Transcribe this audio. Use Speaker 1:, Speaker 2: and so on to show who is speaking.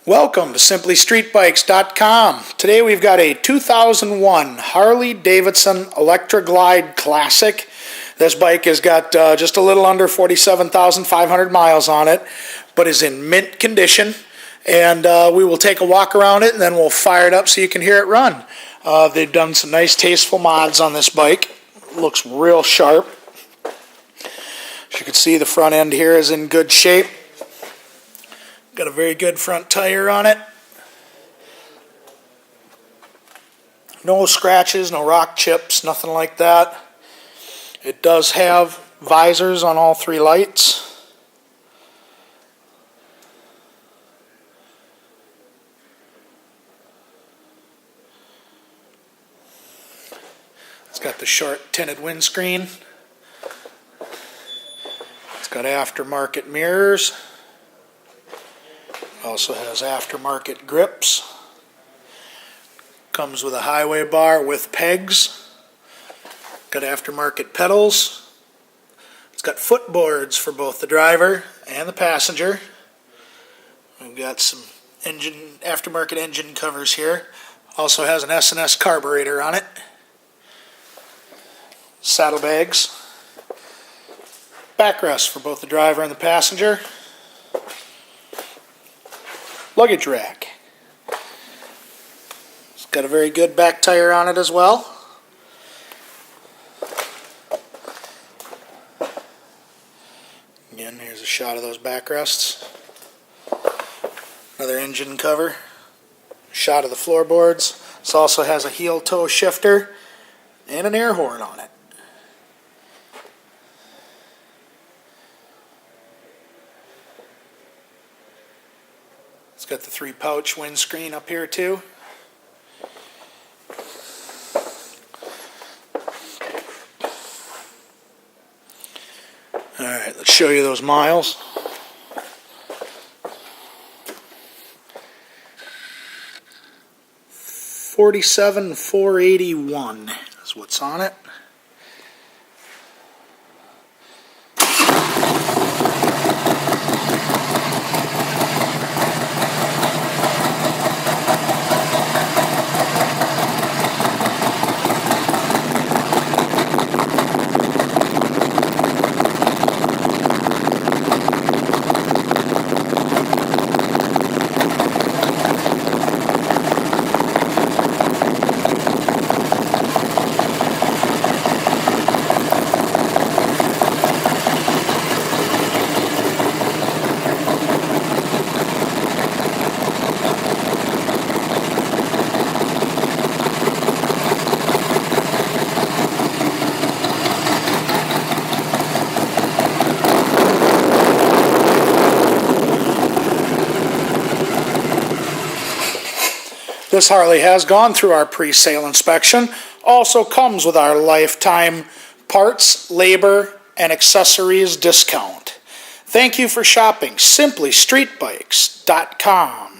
Speaker 1: Welcome to SimplyStreetBikes.com. Today we've got a 2001 Harley-Davidson Electra Glide Classic. This bike has got just a little under 47,500 miles on it, but is in mint condition. And we will take a walk around it and then we'll fire it up so you can hear it run. They've done some nice tasteful mods on this bike. It looks real sharp. As you can see, the front end here is in good shape. Got a very good front tire on it. No scratches, no rock chips, nothing like that. It does have visors on all three lights. It's got the short tinted windscreen. It's got aftermarket mirrors. Also has aftermarket grips. Comes with a highway bar with pegs. Got aftermarket pedals. It's got footboards for both the driver and the passenger. We've got some aftermarket engine covers here. Also has an S&S carburetor on it. Saddlebags. Backrest for both the driver and the passenger. Luggage rack. It's got a very good back tire on it as well. Again, here's a shot of those backrests. Another engine cover. Shot of the floorboards. This also has a heel toe shifter and an air horn on it. It's got the 3-pouch windscreen up here too. Alright, let's show you those miles. 47,481 is what's on it. This Harley has gone through our pre-sale inspection. Also comes with our lifetime parts, labor, and accessories discount. Thank you for shopping SimplyStreetBikes.com.